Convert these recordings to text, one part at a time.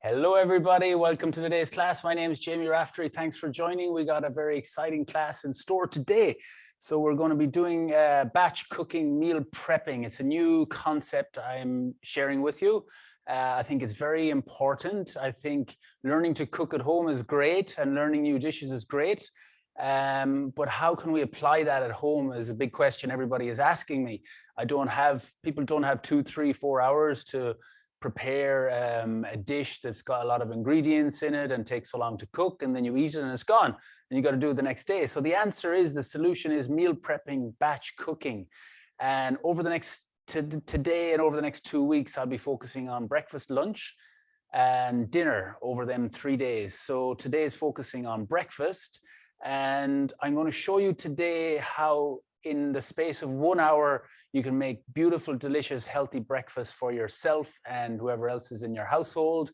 Hello, everybody. Welcome to today's class. My name is Jamie Raftery. Thanks for joining. We got a very exciting class in store today. So we're going to be doing batch cooking, meal prepping. It's a new concept I'm sharing with you. I think it's very important. I think learning to cook at home is great and learning new dishes is great. But how can we apply that at home is a big question everybody is asking me. People don't have 2, 3, 4 hours to prepare a dish that's got a lot of ingredients in it and takes so long to cook, and then you eat it and it's gone and you got to do it the next day. So the answer is, the solution is meal prepping, batch cooking. And over the next today and over the next 2 weeks, I'll be focusing on breakfast, lunch and dinner over them 3 days. So today is focusing on breakfast, and I'm going to show you today how in the space of 1 hour, you can make beautiful, delicious, healthy breakfast for yourself and whoever else is in your household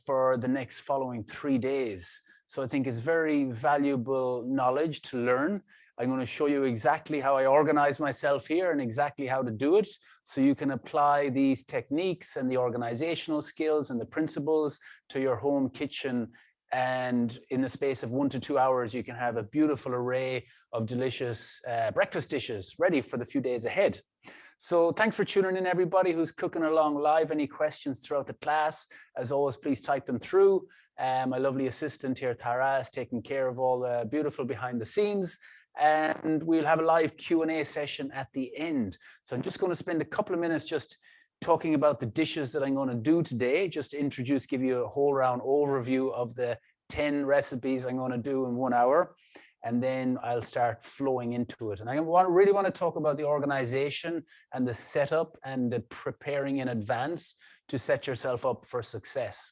for the next following 3 days. So I think it's very valuable knowledge to learn. I'm going to show you exactly how I organize myself here and exactly how to do it, so you can apply these techniques and the organizational skills and the principles to your home kitchen. And in the space of 1 to 2 hours, you can have a beautiful array of delicious breakfast dishes ready for the few days ahead. So thanks for tuning in, everybody who's cooking along live. Any questions throughout the class, as always, please type them through. My lovely assistant here, Tara, is taking care of all the beautiful behind the scenes. And we'll have a live Q&A session at the end. So I'm just going to spend a couple of minutes just talking about the dishes that I'm going to do today, just to give you a whole round overview of the 10 recipes I'm going to do in 1 hour. And then I'll start flowing into it. And I really want to talk about the organization and the setup and the preparing in advance to set yourself up for success.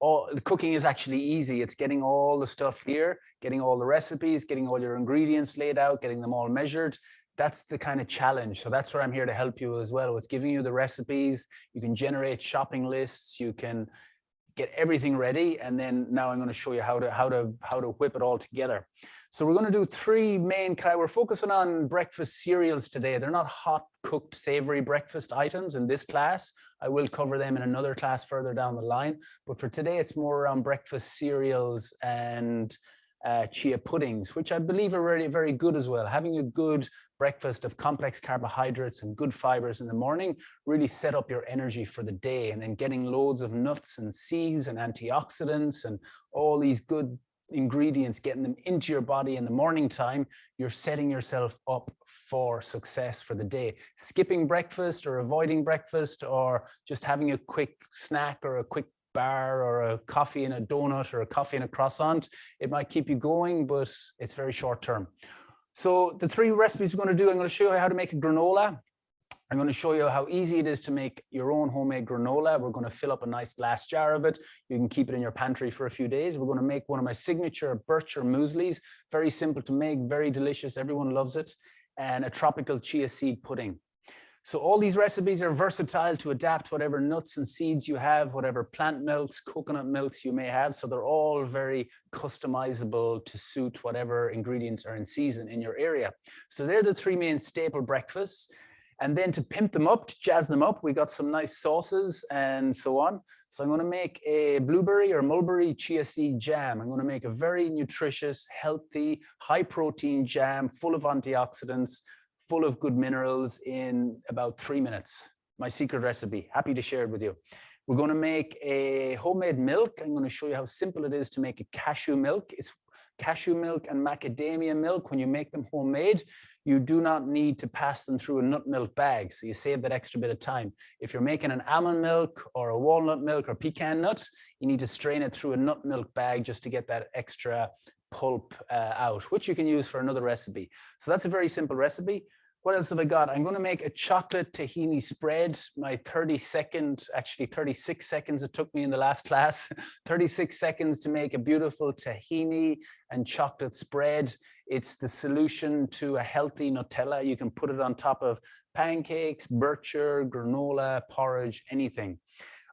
The cooking is actually easy. It's getting all the stuff here, getting all the recipes, getting all your ingredients laid out, getting them all measured. That's the kind of challenge. So that's where I'm here to help you as well, with giving you the recipes. You can generate shopping lists. You can get everything ready. And then now I'm going to show you how to whip it all together. So we're going to do 3 main we're focusing on breakfast cereals today. They're not hot cooked savory breakfast items in this class. I will cover them in another class further down the line. But for today, it's more around breakfast cereals and chia puddings, which I believe are really very good as well. Having a good breakfast of complex carbohydrates and good fibers in the morning really set up your energy for the day. And then getting loads of nuts and seeds and antioxidants and all these good ingredients, getting them into your body in the morning time, you're setting yourself up for success for the day. Skipping breakfast or avoiding breakfast or just having a quick snack or a quick bar or a coffee and a donut or a coffee and a croissant, it might keep you going, but it's very short term. So the 3 recipes we're going to do, I'm going to show you how to make a granola. I'm going to show you how easy it is to make your own homemade granola. We're going to fill up a nice glass jar of it. You can keep it in your pantry for a few days. We're going to make one of my signature Bircher Mueslis. Very simple to make, very delicious. Everyone loves it. And a tropical chia seed pudding. So all these recipes are versatile to adapt whatever nuts and seeds you have, whatever plant milks, coconut milks you may have. So they're all very customizable to suit whatever ingredients are in season in your area. So they're the 3 main staple breakfasts. And then to pimp them up, to jazz them up, we got some nice sauces and so on. So I'm going to make a blueberry or mulberry chia seed jam. I'm going to make a very nutritious, healthy, high protein jam full of antioxidants, full of good minerals in about 3 minutes. My secret recipe, happy to share it with you. We're going to make a homemade milk. I'm going to show you how simple it is to make a cashew milk. It's cashew milk and macadamia milk. When you make them homemade, you do not need to pass them through a nut milk bag. So you save that extra bit of time. If you're making an almond milk or a walnut milk or pecan nuts, you need to strain it through a nut milk bag just to get that extra pulp out, which you can use for another recipe. So that's a very simple recipe. What else have I got? I'm going to make a chocolate tahini spread. My 36 seconds it took me in the last class. 36 seconds to make a beautiful tahini and chocolate spread. It's the solution to a healthy Nutella. You can put it on top of pancakes, Bircher, granola, porridge, anything.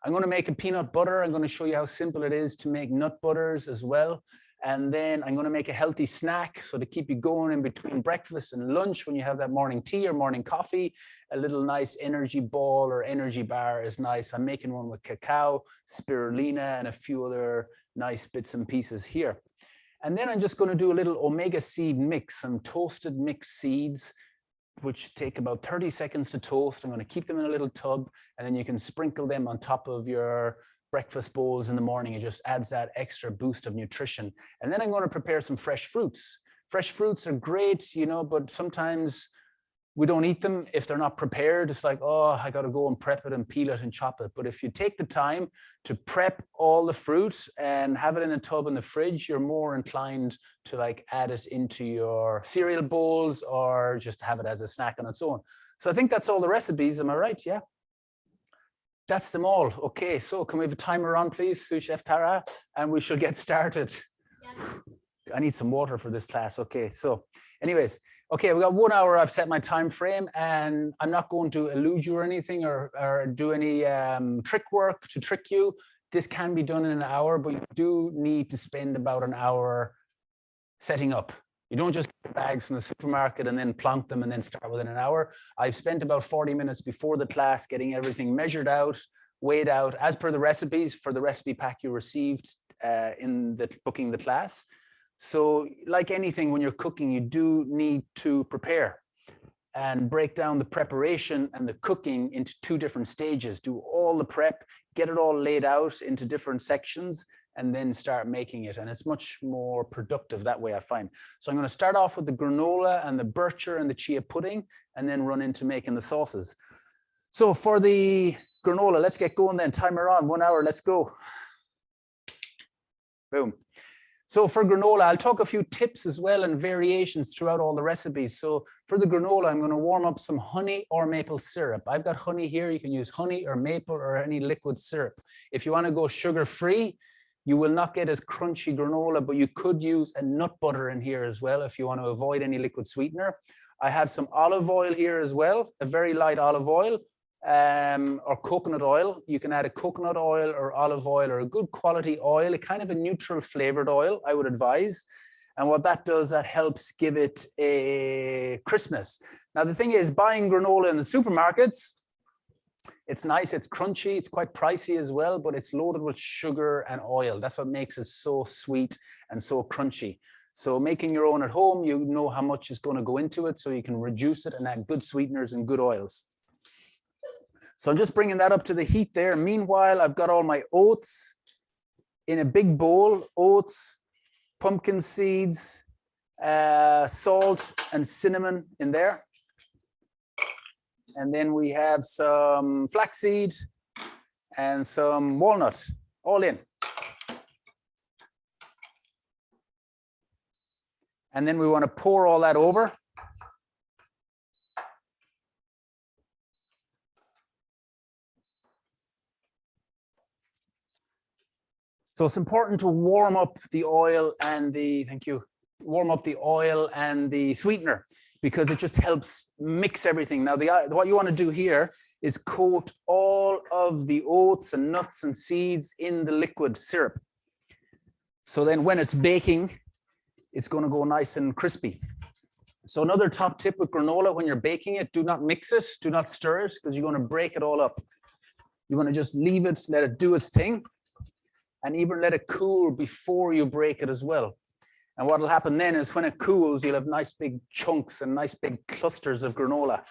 I'm going to make a peanut butter. I'm going to show you how simple it is to make nut butters as well. And then I'm going to make a healthy snack. So to keep you going in between breakfast and lunch, when you have that morning tea or morning coffee, a little nice energy ball or energy bar is nice. I'm making one with cacao, spirulina, and a few other nice bits and pieces here. And then I'm just going to do a little omega seed mix, some toasted mixed seeds, which take about 30 seconds to toast. I'm going to keep them in a little tub, and then you can sprinkle them on top of your breakfast bowls in the morning. It just adds that extra boost of nutrition. And then I'm going to prepare some fresh fruits. Fresh fruits are great, you know, but sometimes we don't eat them if they're not prepared. It's like, oh, I got to go and prep it and peel it and chop it. But if you take the time to prep all the fruit and have it in a tub in the fridge, you're more inclined to like add it into your cereal bowls or just have it as a snack on its own. So I think that's all the recipes. Am I right? Yeah. That's them all. Okay, so can we have a timer on, please, Sous Chef Tara? And we shall get started. Yes. I need some water for this class. Okay, so anyways, okay, we got 1 hour. I've set my time frame, and I'm not going to elude you or anything or do any trick work to trick you. This can be done in an hour, but you do need to spend about an hour setting up. You don't just get bags from the supermarket and then plonk them and then start within an hour. I've spent about 40 minutes before the class getting everything measured out, weighed out, as per the recipes for the recipe pack you received in the booking the class. So like anything, when you're cooking, you do need to prepare and break down the preparation and the cooking into 2 different stages. Do all the prep, get it all laid out into different sections, and then start making it. And it's much more productive that way, I find. So I'm going to start off with the granola and the bircher and the chia pudding, and then run into making the sauces. So for the granola, let's get going then. Timer on, 1 hour, let's go. Boom. So for granola, I'll talk a few tips as well and variations throughout all the recipes. So for the granola, I'm going to warm up some honey or maple syrup. I've got honey here. You can use honey or maple or any liquid syrup. If you want to go sugar-free, you will not get as crunchy granola, but you could use a nut butter in here as well if you want to avoid any liquid sweetener. I have some olive oil here as well, a very light olive oil. Or coconut oil. You can add a coconut oil or olive oil or a good quality oil, a kind of a neutral flavored oil, I would advise. And what that does, that helps give it a crispness. Now, the thing is, buying granola in the supermarkets, it's nice, it's crunchy, it's quite pricey as well, but it's loaded with sugar and oil. That's what makes it so sweet and so crunchy. So making your own at home, you know how much is going to go into it, so you can reduce it and add good sweeteners and good oils. So I'm just bringing that up to the heat there. Meanwhile, I've got all my oats in a big bowl, oats, pumpkin seeds, salt and cinnamon in there. And then we have some flaxseed and some walnut, all in. And then we want to pour all that over. So it's important to warm up the oil and the, thank you, warm up the oil and the sweetener, because it just helps mix everything. Now, what you want to do here is coat all of the oats and nuts and seeds in the liquid syrup. So then when it's baking, it's going to go nice and crispy. So another top tip with granola, when you're baking it, do not mix it, do not stir it, because you're going to break it all up. You want to just leave it, let it do its thing. And even let it cool before you break it as well. And what will happen then is when it cools, you'll have nice big chunks and nice big clusters of granola,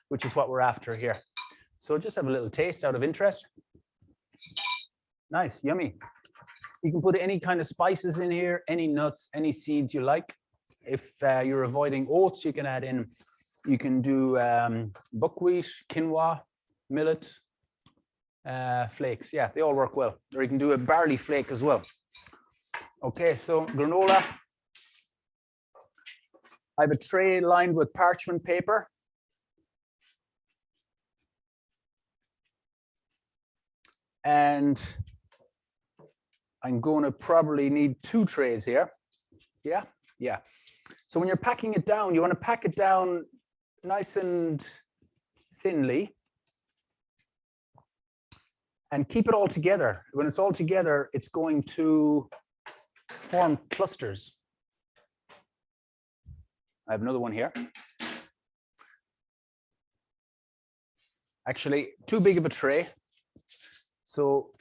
which is what we're after here. So just have a little taste out of interest. Nice, yummy. You can put any kind of spices in here, any nuts, any seeds you like. If you're avoiding oats, you can add in, you can do buckwheat, quinoa, millet, flakes. Yeah, they all work well. Or you can do a barley flake as well. Okay, so granola. I have a tray lined with parchment paper. And I'm going to probably need 2 trays here. Yeah, yeah. So when you're packing it down, you want to pack it down nice and thinly. And keep it all together. When it's all together, it's going to form clusters. I have another one here. Actually, too big of a tray. So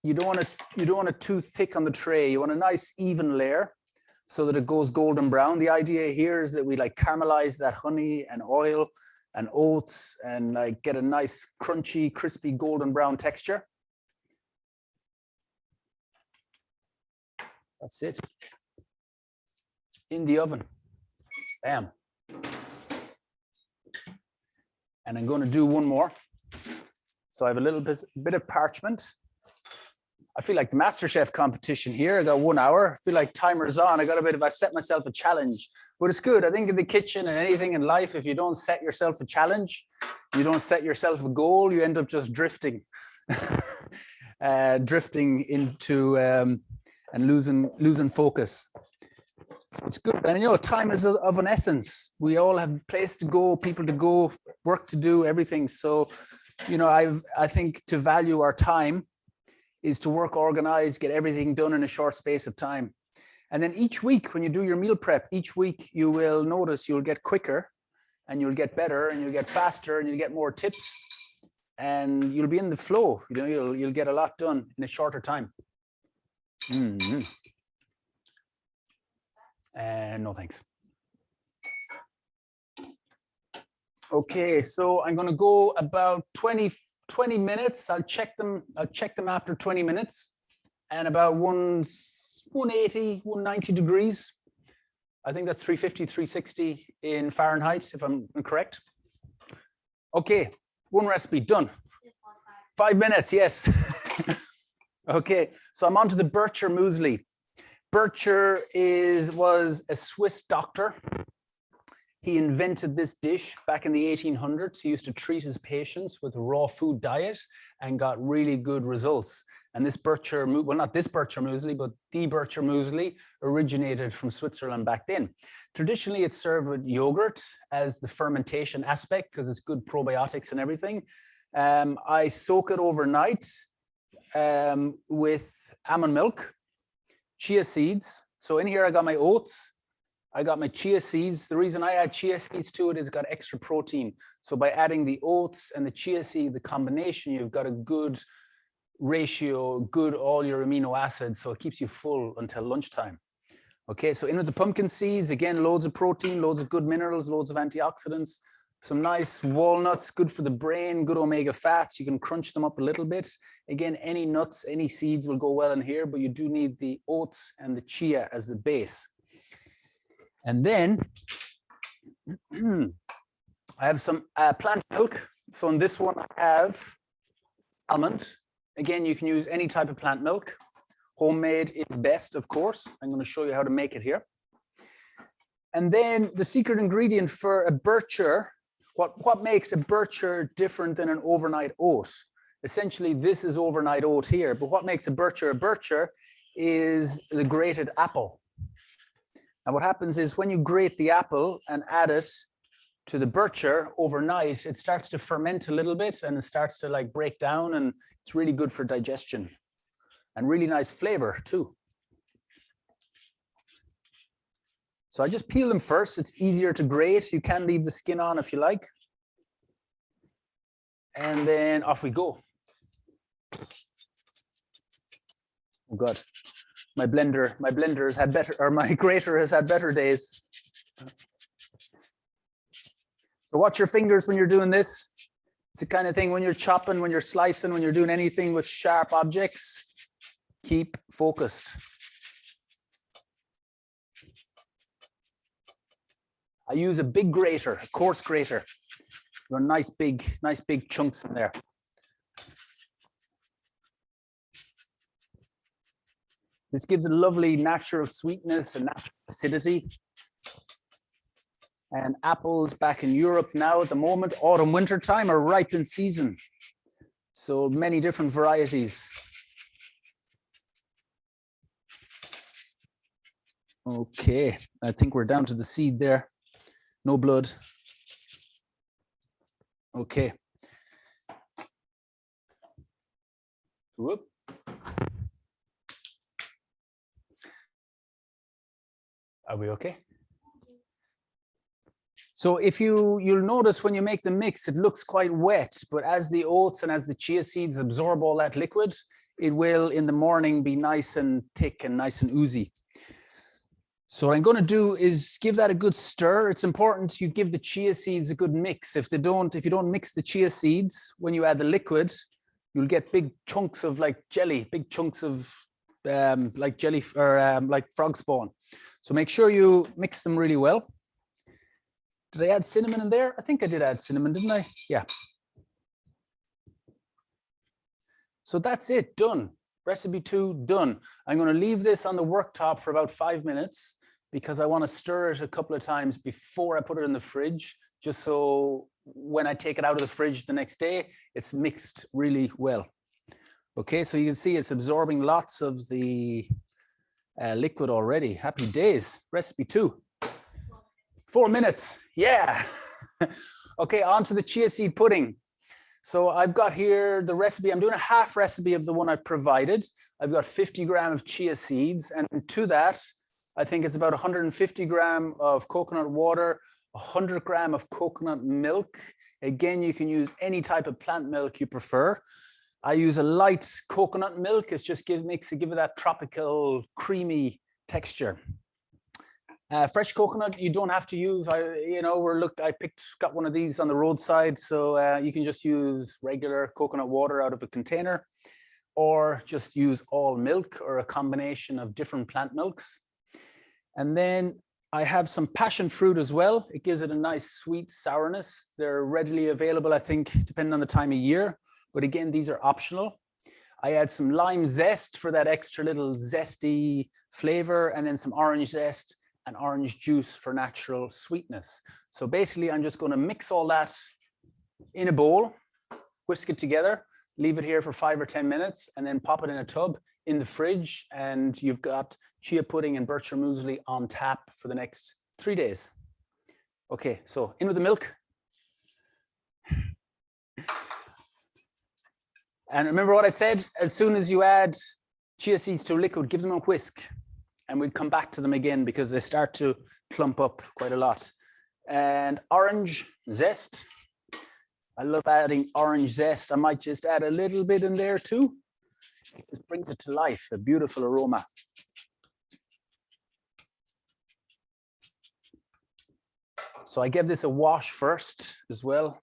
you don't want it too thick on the tray. You want a nice even layer so that it goes golden brown. The idea here is that we like caramelize that honey and oil and oats and like get a nice crunchy, crispy, golden brown texture. That's it. In the oven. Bam. And I'm going to do one more. So I have a little bit of parchment. I feel like the MasterChef competition here. I got 1 hour. I feel like timer's on. I set myself a challenge, but it's good. I think in the kitchen and anything in life, if you don't set yourself a challenge, you don't set yourself a goal, you end up just drifting, drifting into and losing focus. So it's good. And you know, time is of an essence. We all have a place to go, people to go, work to do, everything. So, you know, I think to value our time is to work organized, get everything done in a short space of time. And then each week when you do your meal prep, each week you will notice you'll get quicker and you'll get better and you'll get faster and you'll get more tips and you'll be in the flow. You know, you'll get a lot done in a shorter time. No, thanks. Okay, so I'm going to go about 20 minutes. I'll check them after 20 minutes and about 180, 190 degrees. I think that's 350, 360 in Fahrenheit, if I'm correct. Okay, one recipe done. 5 minutes, yes. Okay, so I'm on to the Bircher Muesli. Bircher was a Swiss doctor. He invented this dish back in the 1800s. He used to treat his patients with a raw food diet and got really good results. And this Bircher, well, not this Bircher Muesli, but the Bircher Muesli originated from Switzerland back then. Traditionally, it's served with yogurt as the fermentation aspect because it's good probiotics and everything. I soak it overnight with almond milk, chia seeds. So in here, I got my oats. I got my chia seeds. The reason I add chia seeds to it is it's got extra protein. So by adding the oats and the chia seed, the combination, you've got a good ratio, good all your amino acids. So it keeps you full until lunchtime. Okay, so in with the pumpkin seeds, again, loads of protein, loads of good minerals, loads of antioxidants, some nice walnuts, good for the brain, good omega fats. You can crunch them up a little bit. Again, any nuts, any seeds will go well in here, but you do need the oats and the chia as the base. And then I have some plant milk. So in this one, I have almond. Again, you can use any type of plant milk. Homemade is best, of course. I'm going to show you how to make it here. And then the secret ingredient for a Bircher, what makes a Bircher different than an overnight oat? Essentially, this is overnight oat here, but what makes a Bircher is the grated apple. And what happens is when you grate the apple and add it to the Bircher overnight, it starts to ferment a little bit and it starts to like break down, and it's really good for digestion and really nice flavor too. So I just peel them first. It's easier to grate. You can leave the skin on if you like. And then off we go. Oh God. My blender has had better, or my grater has had better days. So watch your fingers when you're doing this. It's the kind of thing when you're chopping, when you're slicing, when you're doing anything with sharp objects, keep focused. I use a big grater, a coarse grater. There are nice big chunks in there. This gives a lovely natural sweetness and natural acidity. And apples back in Europe now at the moment, autumn, winter time, are ripe in season. So many different varieties. Okay, I think we're down to the seed there. No blood. Okay. Whoop. Are we okay? So if you'll notice when you make the mix, it looks quite wet, but as the oats and as the chia seeds absorb all that liquid, it will in the morning be nice and thick and nice and oozy. So what I'm going to do is give that a good stir. It's important you give the chia seeds a good mix. If you don't mix the chia seeds, when you add the liquid, you'll get big chunks of like jelly, big chunks of like jelly or like frog spawn. So make sure you mix them really well. Did I add cinnamon in there? I think I did add cinnamon, didn't I? Yeah. So that's it, done. Recipe 2, done. I'm going to leave this on the worktop for about 5 minutes because I want to stir it a couple of times before I put it in the fridge, just so when I take it out of the fridge the next day, it's mixed really well. Okay, so you can see it's absorbing lots of the liquid already. Happy days. Recipe 2. 4 minutes. Yeah. Okay, on to the chia seed pudding. So I've got here the recipe. I'm doing a half recipe of the one I've provided. I've got 50 grams of chia seeds, and to that, I think it's about 150 grams of coconut water, 100 grams of coconut milk. Again, you can use any type of plant milk you prefer. I use a light coconut milk. It's just give it that tropical creamy texture. Fresh coconut, you don't have to use. Got one of these on the roadside, so you can just use regular coconut water out of a container, or just use all milk or a combination of different plant milks. And then I have some passion fruit as well. It gives it a nice sweet sourness. They're readily available, I think, depending on the time of year. But again, these are optional. I add some lime zest for that extra little zesty flavor, and then some orange zest and orange juice for natural sweetness. So basically, I'm just going to mix all that in a bowl, whisk it together, leave it here for 5 or 10 minutes, and then pop it in a tub in the fridge, and you've got chia pudding and Bircher Muesli on tap for the next 3 days. Okay, so in with the milk. And remember what I said, as soon as you add chia seeds to a liquid, give them a whisk. And we'll come back to them again because they start to clump up quite a lot. And orange zest. I love adding orange zest. I might just add a little bit in there too. It just brings it to life, a beautiful aroma. So I give this a wash first as well.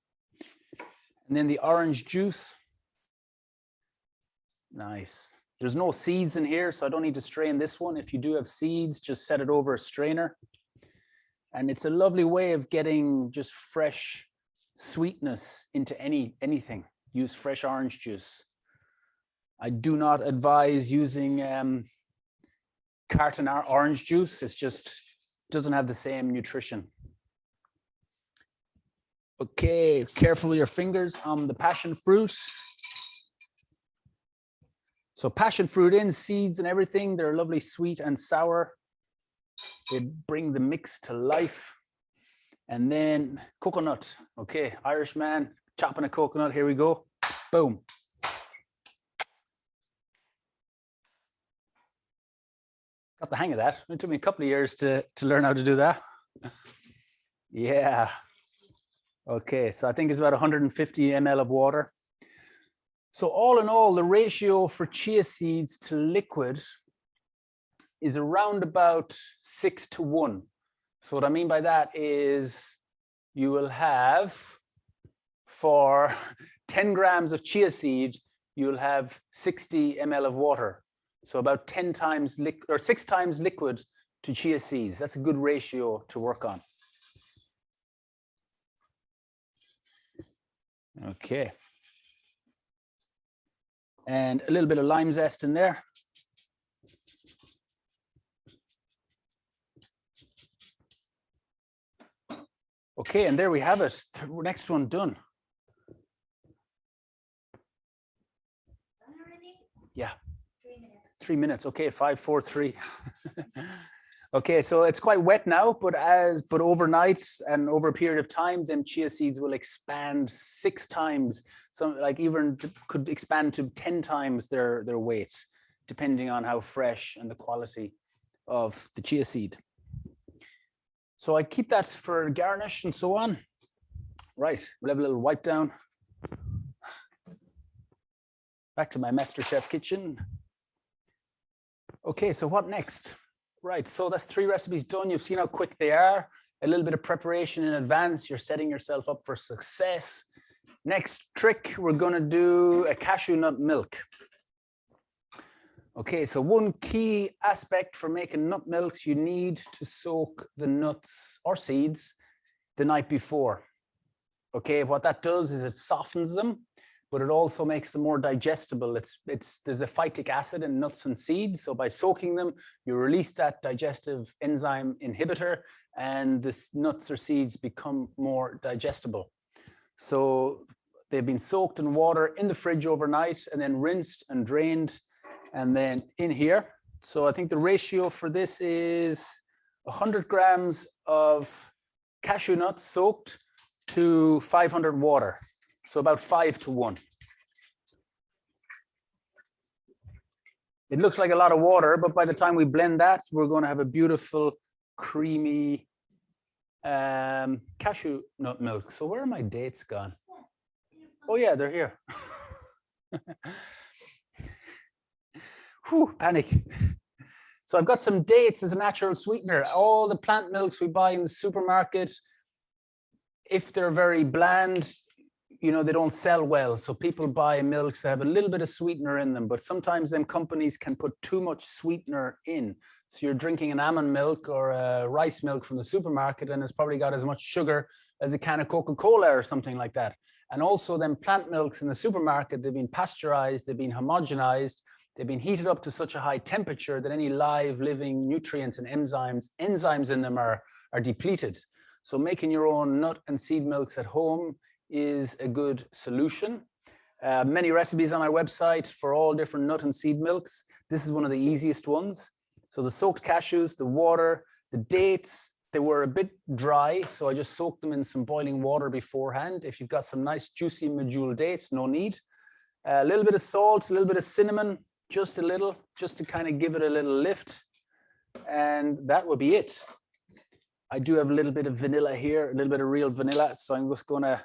And then the orange juice. Nice. There's no seeds in here, so I don't need to strain this one. If you do have seeds, just set it over a strainer. And it's a lovely way of getting just fresh sweetness into anything. Use fresh orange juice. I do not advise using carton orange juice. It's just doesn't have the same nutrition. Okay, careful with your fingers on the passion fruit. So passion fruit in, seeds and everything, they're lovely sweet and sour. They bring the mix to life. And then coconut. Okay, Irish man, chopping a coconut, here we go. Boom. Got the hang of that. It took me a couple of years to learn how to do that. Yeah. Okay, so I think it's about 150 ml of water. So all in all, the ratio for chia seeds to liquid is around about 6 to 1. So what I mean by that is you will have, for 10 grams of chia seed, you'll have 60 ml of water. So about 10 times 6 times liquid to chia seeds. That's a good ratio to work on. Okay. And a little bit of lime zest in there. Okay, and there we have it. Next one done. Yeah. 3 minutes. Okay, 5, 4, 3. Okay, so it's quite wet now, but overnight and over a period of time, then chia seeds will expand 6 times. Some like even could expand to 10 times their weight, depending on how fresh and the quality of the chia seed. So I keep that for garnish and so on. Right, we'll have a little wipe down. Back to my MasterChef kitchen. Okay, so what next? Right, so that's 3 recipes done. You've seen how quick they are. A little bit of preparation in advance. You're setting yourself up for success. Next trick, we're going to do a cashew nut milk. Okay, so one key aspect for making nut milks, you need to soak the nuts or seeds the night before. Okay, what that does is it softens them, but it also makes them more digestible. There's a phytic acid in nuts and seeds. So by soaking them, you release that digestive enzyme inhibitor and the nuts or seeds become more digestible. So they've been soaked in water in the fridge overnight and then rinsed and drained and then in here. So I think the ratio for this is 100 grams of cashew nuts soaked to 500 water. So about 5 to 1. It looks like a lot of water, but by the time we blend that, we're going to have a beautiful, creamy cashew nut milk. So where are my dates gone? Oh yeah, they're here. Whew, panic. So I've got some dates as a natural sweetener. All the plant milks we buy in the supermarket, if they're very bland, you know, they don't sell well. So people buy milks that have a little bit of sweetener in them, but sometimes them companies can put too much sweetener in. So you're drinking an almond milk or a rice milk from the supermarket and it's probably got as much sugar as a can of Coca-Cola or something like that. And also them plant milks in the supermarket, they've been pasteurized, they've been homogenized, they've been heated up to such a high temperature that any live living nutrients and enzymes in them are depleted. So making your own nut and seed milks at home is a good solution. Many recipes on my website for all different nut and seed milks. This is one of the easiest ones. So the soaked cashews, the water, the dates, they were a bit dry. So I just soaked them in some boiling water beforehand. If you've got some nice juicy medjool dates, no need. A little bit of salt, a little bit of cinnamon, just a little, just to kind of give it a little lift. And that would be it. I do have a little bit of vanilla here, a little bit of real vanilla. So I'm just going to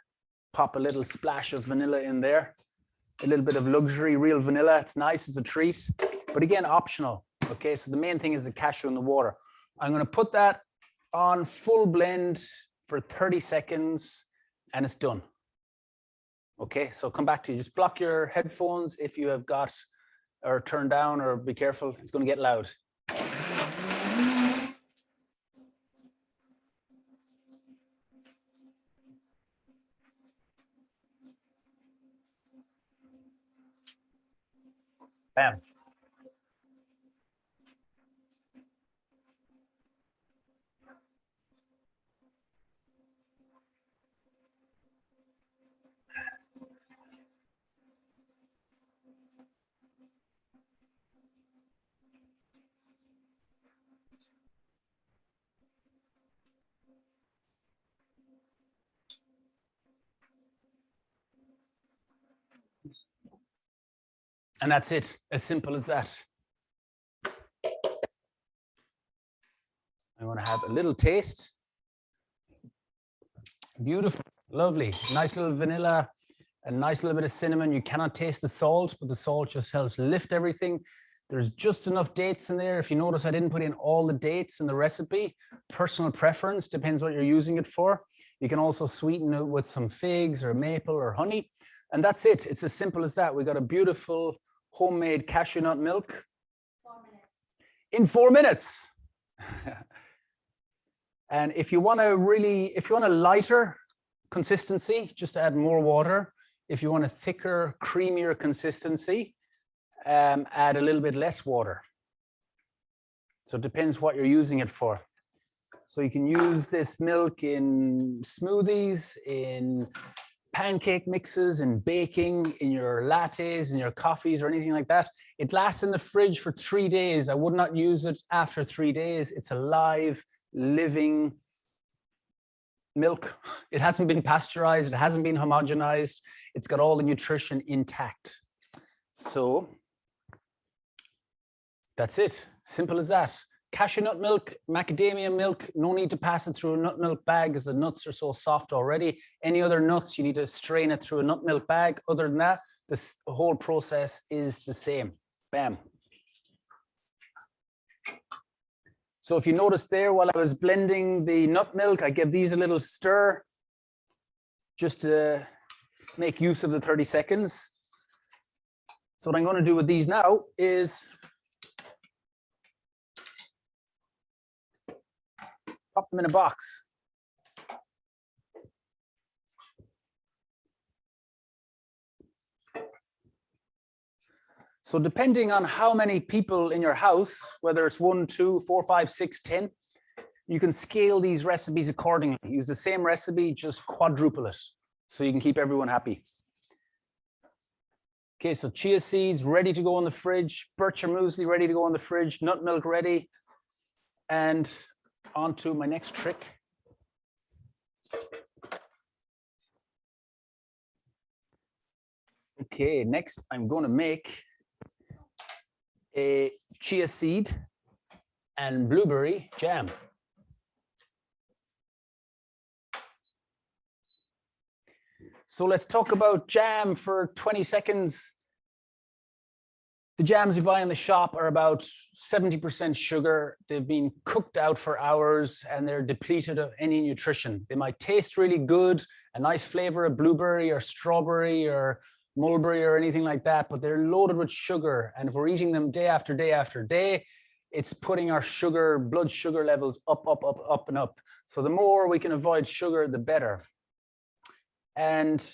pop a little splash of vanilla in there. A little bit of luxury real vanilla. It's nice, it's a treat. But again, optional. Okay, so the main thing is the cashew in the water. I'm going to put that on full blend for 30 seconds and it's done. Okay, so come back to you. Just block your headphones if you have got, or turn down, or be careful, it's going to get loud. Bam. And that's it, as simple as that. I want to have a little taste. Beautiful, lovely, nice little vanilla, a nice little bit of cinnamon. You cannot taste the salt, but the salt just helps lift everything. There's just enough dates in there. If you notice, I didn't put in all the dates in the recipe. Personal preference, depends what you're using it for. You can also sweeten it with some figs or maple or honey. And that's it. It's as simple as that. We got a beautiful homemade cashew nut milk. 4 minutes. In 4 minutes. And if you want a lighter consistency, just add more water. If you want a thicker, creamier consistency, add a little bit less water. So it depends what you're using it for. So you can use this milk in smoothies, in pancake mixes, in baking, in your lattes, in your coffees, or anything like that. It lasts in the fridge for 3 days. I would not use it after 3 days. It's a live, living milk. It hasn't been pasteurized. It hasn't been homogenized. It's got all the nutrition intact. So that's it. Simple as that. Cashew nut milk, macadamia milk, no need to pass it through a nut milk bag because the nuts are so soft already. Any other nuts, you need to strain it through a nut milk bag. Other than that, this whole process is the same. Bam. So if you notice there, while I was blending the nut milk, I gave these a little stir just to make use of the 30 seconds. So what I'm going to do with these now is pop them in a box. So depending on how many people in your house, whether it's 1, 2, 4, 5, 6, 10, you can scale these recipes accordingly. Use the same recipe, just quadruple it, so you can keep everyone happy. Okay, so chia seeds ready to go in the fridge, Bircher Muesli ready to go in the fridge, nut milk ready, and on to my next trick. Okay, next I'm going to make a chia seed and blueberry jam. So let's talk about jam for 20 seconds. The jams you buy in the shop are about 70% sugar. They've been cooked out for hours and they're depleted of any nutrition. They might taste really good, a nice flavor of blueberry or strawberry or mulberry or anything like that, but they're loaded with sugar. And if we're eating them day after day after day, it's putting our sugar, blood sugar levels up, up, up, up, and up. So the more we can avoid sugar, the better. And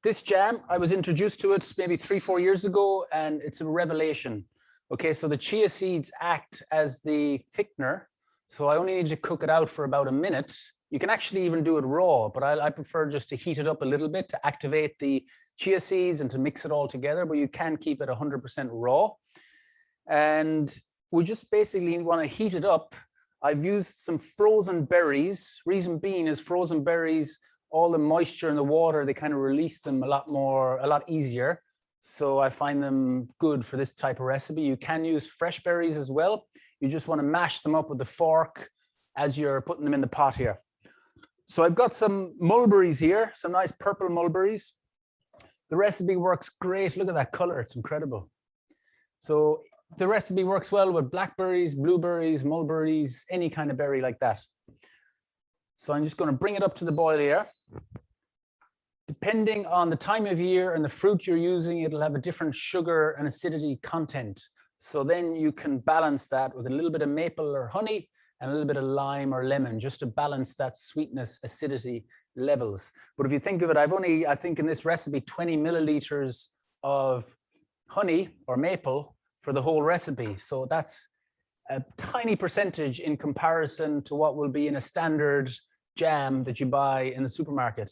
this jam, I was introduced to it maybe 3, 4 years ago, and it's a revelation. Okay, so the chia seeds act as the thickener. So I only need to cook it out for about a minute. You can actually even do it raw, but I prefer just to heat it up a little bit to activate the chia seeds and to mix it all together, but you can keep it 100% raw. And we just basically want to heat it up. I've used some frozen berries. Reason being is frozen berries, all the moisture in the water, they kind of release them a lot easier. So I find them good for this type of recipe. You can use fresh berries as well. You just want to mash them up with the fork as you're putting them in the pot here. So I've got some mulberries here, some nice purple mulberries. The recipe works great. Look at that color, it's incredible. So the recipe works well with blackberries, blueberries, mulberries, any kind of berry like that. So I'm just going to bring it up to the boil here. Depending on the time of year and the fruit you're using, it'll have a different sugar and acidity content. So then you can balance that with a little bit of maple or honey and a little bit of lime or lemon, just to balance that sweetness, acidity levels. But if you think of it, I think in this recipe, 20 milliliters of honey or maple for the whole recipe. So that's a tiny percentage in comparison to what will be in a standard jam that you buy in the supermarket.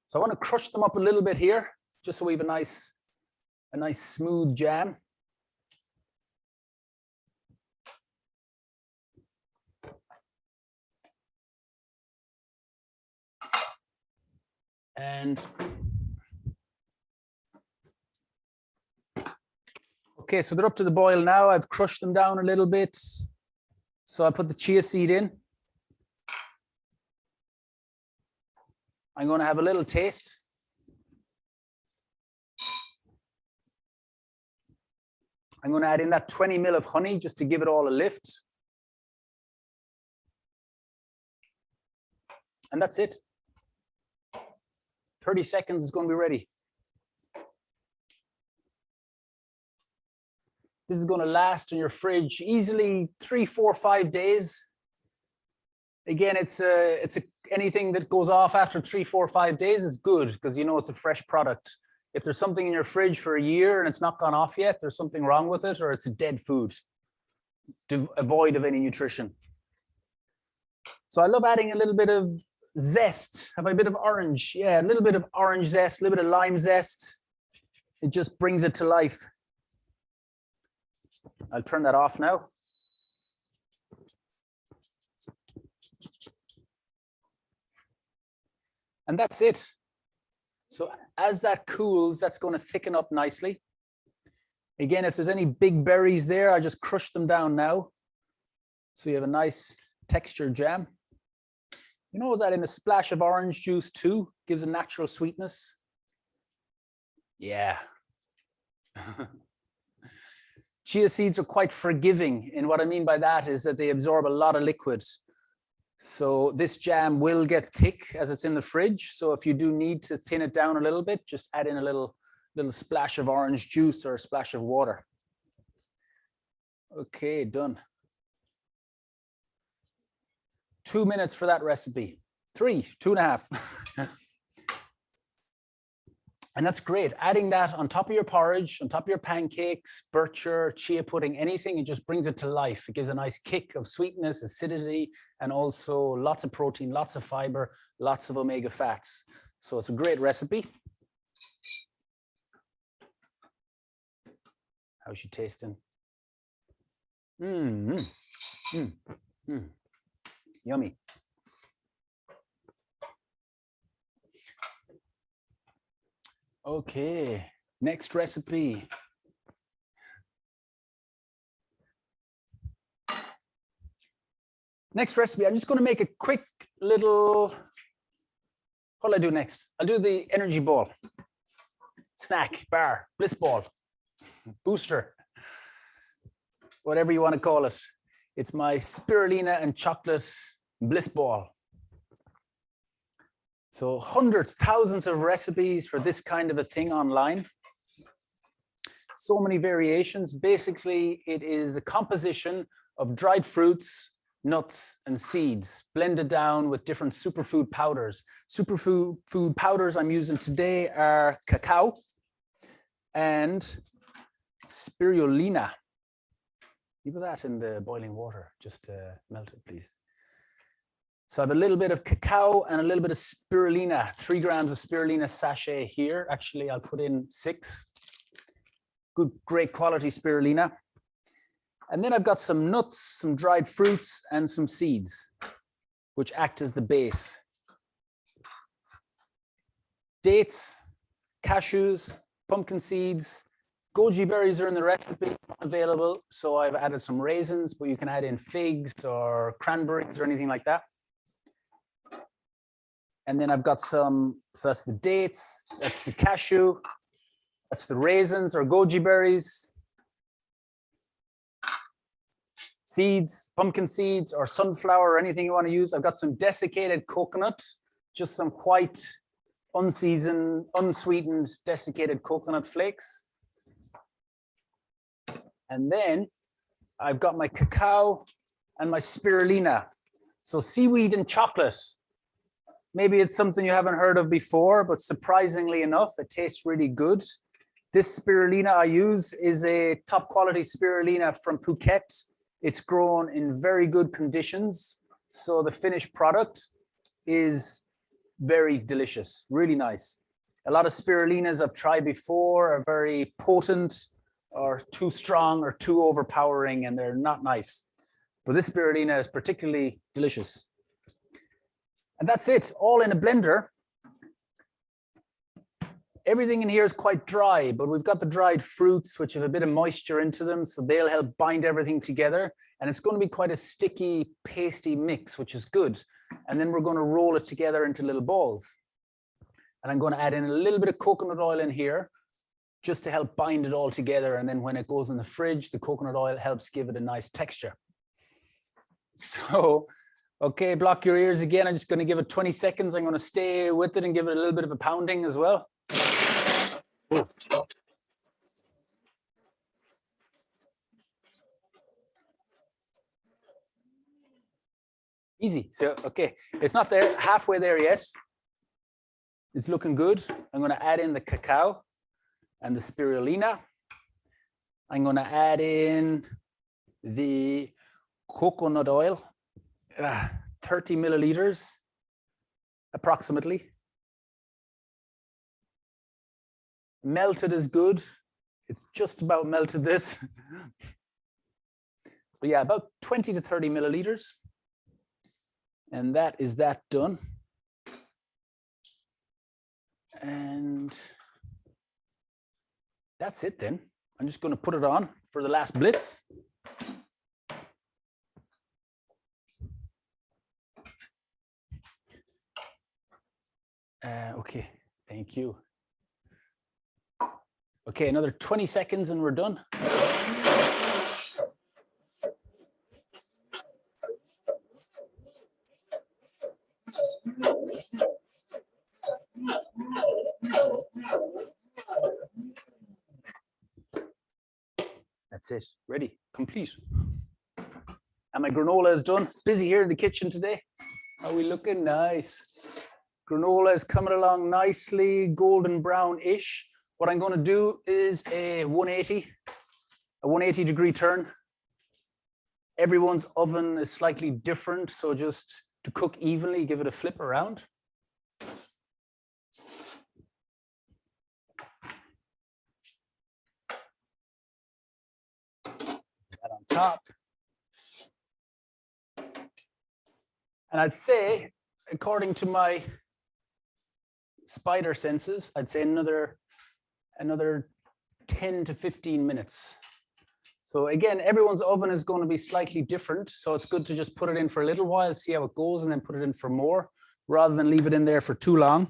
So I want to crush them up a little bit here, just so we have a nice smooth jam. And okay, so they're up to the boil now. I've crushed them down a little bit. So I put the chia seed in. I'm going to have a little taste. I'm going to add in that 20 ml of honey just to give it all a lift. And that's it. 30 seconds is going to be ready. This is going to last in your fridge easily 3, 4, 5 days. Again, it's anything that goes off after 3, 4, 5 days is good because you know it's a fresh product. If there's something in your fridge for a year and it's not gone off yet, there's something wrong with it or it's a dead food, devoid of any nutrition. So I love adding a little bit of zest. Have I a bit of orange? Yeah, a little bit of orange zest, a little bit of lime zest. It just brings it to life. I'll turn that off now. And that's it. So as that cools, that's going to thicken up nicely. Again, if there's any big berries there, I just crush them down now. So you have a nice textured jam. You know, that in a splash of orange juice too gives a natural sweetness. Yeah. Chia seeds are quite forgiving, and what I mean by that is that they absorb a lot of liquid. So this jam will get thick as it's in the fridge. So if you do need to thin it down a little bit, just add in a little splash of orange juice or a splash of water. Okay, done. 2 minutes for that recipe. 2.5. And that's great. Adding that on top of your porridge, on top of your pancakes, Bircher, chia pudding, anything, it just brings it to life. It gives a nice kick of sweetness, acidity, and also lots of protein, lots of fiber, lots of omega fats. So it's a great recipe. How's she tasting? Yummy. Okay, next recipe. Next recipe, I'm just going to make a quick little, what'll I do next? I'll do the energy ball, snack, bar, bliss ball, booster, whatever you want to call it. It's my spirulina and chocolate bliss ball. So hundreds, thousands of recipes for this kind of a thing online. So many variations. Basically, it is a composition of dried fruits, nuts, and seeds blended down with different superfood powders. Superfood powders I'm using today are cacao and spirulina. You put that in the boiling water, just melt it, please. So I have a little bit of cacao and a little bit of spirulina, 3 grams of spirulina sachet here. Actually, I'll put in 6. Good, great quality spirulina. And then I've got some nuts, some dried fruits, and some seeds, which act as the base. Dates, cashews, pumpkin seeds, goji berries are in the recipe available. So I've added some raisins, but you can add in figs or cranberries or anything like that. And then I've got some, so that's the dates, that's the cashew, that's the raisins or goji berries, seeds, pumpkin seeds or sunflower or anything you want to use. I've got some desiccated coconut, just some quite unseasoned, unsweetened desiccated coconut flakes. And then I've got my cacao and my spirulina. So seaweed and chocolate. Maybe it's something you haven't heard of before, but surprisingly enough, it tastes really good. This spirulina I use is a top quality spirulina from Phuket. It's grown in very good conditions. So the finished product is very delicious, really nice. A lot of spirulinas I've tried before are very potent or too strong or too overpowering, and they're not nice. But this spirulina is particularly delicious. And that's it, all in a blender. Everything in here is quite dry, but we've got the dried fruits, which have a bit of moisture into them, so they'll help bind everything together. And it's going to be quite a sticky, pasty mix, which is good. And then we're going to roll it together into little balls. And I'm going to add in a little bit of coconut oil in here, just to help bind it all together. And then when it goes in the fridge, the coconut oil helps give it a nice texture. So, okay, block your ears again. I'm just going to give it 20 seconds. I'm going to stay with it and give it a little bit of a pounding as well. Easy. So, okay, it's not there, halfway there yet. It's looking good. I'm going to add in the cacao and the spirulina. I'm going to add in the coconut oil, 30 milliliters approximately. Melted is good. It's just about melted this. But yeah, about 20 to 30 milliliters. And that is that done. And that's it then. I'm just going to put it on for the last blitz. Okay, thank you. Okay, another 20 seconds and we're done. That's it, ready, complete. And my granola is done. Busy here in the kitchen today. Are we looking nice? Granola is coming along nicely, golden brown-ish. What I'm going to do is a 180 degree turn. Everyone's oven is slightly different, so just to cook evenly, give it a flip around. That on top. And I'd say, according to my spider senses, I'd say another 10 to 15 minutes. So again, everyone's oven is going to be slightly different. So it's good to just put it in for a little while, see how it goes, and then put it in for more, rather than leave it in there for too long.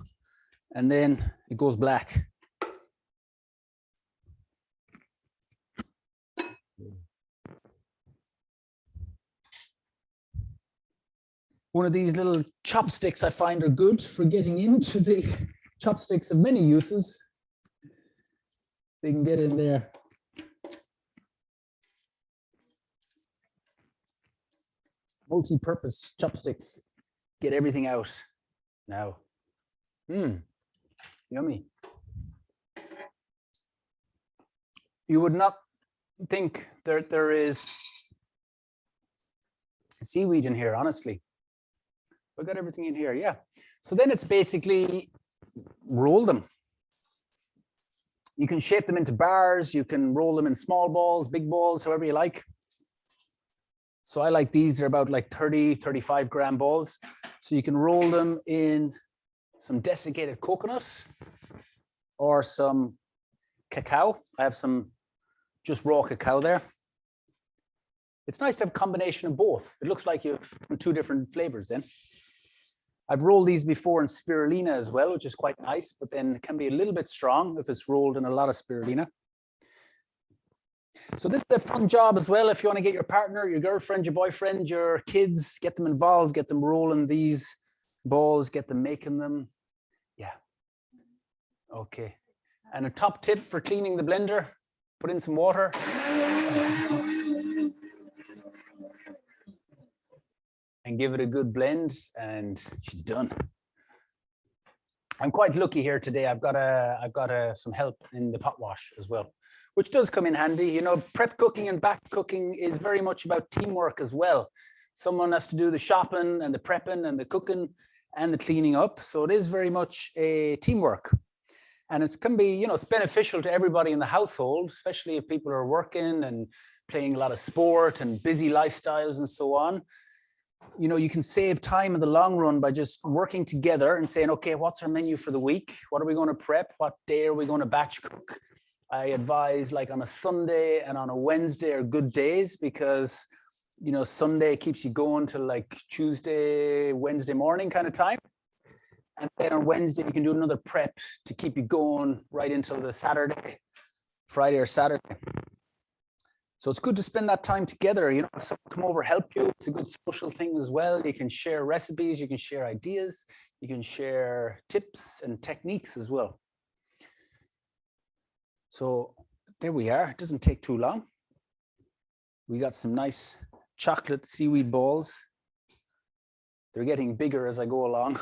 And then it goes black. One of these little chopsticks I find are good for getting into the chopsticks of many uses. They can get in there. Multi-purpose chopsticks. Get everything out now. Yummy. You would not think there is seaweed in here, honestly. I got everything in here, yeah. So then it's basically roll them. You can shape them into bars, you can roll them in small balls, big balls, however you like. So I like these, they're about like 30, 35 gram balls. So you can roll them in some desiccated coconut or some cacao. I have some just raw cacao there. It's nice to have a combination of both. It looks like you have two different flavors then. I've rolled these before in spirulina as well, which is quite nice, but then it can be a little bit strong if it's rolled in a lot of spirulina. So this is a fun job as well. If you want to get your partner, your girlfriend, your boyfriend, your kids, get them involved, get them rolling these balls, get them making them. Yeah. Okay. And a top tip for cleaning the blender, put in some water. And give it a good blend, and she's done. I'm quite lucky here today. I've got some help in the pot wash as well, which does come in handy. You know, prep cooking and batch cooking is very much about teamwork as well. Someone has to do the shopping and the prepping and the cooking and the cleaning up. So it is very much a teamwork. And it can be, you know, it's beneficial to everybody in the household, especially if people are working and playing a lot of sport and busy lifestyles and so on. You know, you can save time in the long run by just working together and saying, okay, what's our menu for the week? What are we going to prep? What day are we going to batch cook? I advise like on a Sunday and on a Wednesday are good days because, you know, Sunday keeps you going till like Tuesday, Wednesday morning kind of time. And then on Wednesday, you can do another prep to keep you going right until the Saturday, Friday or Saturday. So it's good to spend that time together. You know, if someone come over, help you. It's a good social thing as well. You can share recipes, you can share ideas, you can share tips and techniques as well. So there we are. It doesn't take too long. We got some nice chocolate seaweed balls. They're getting bigger as I go along.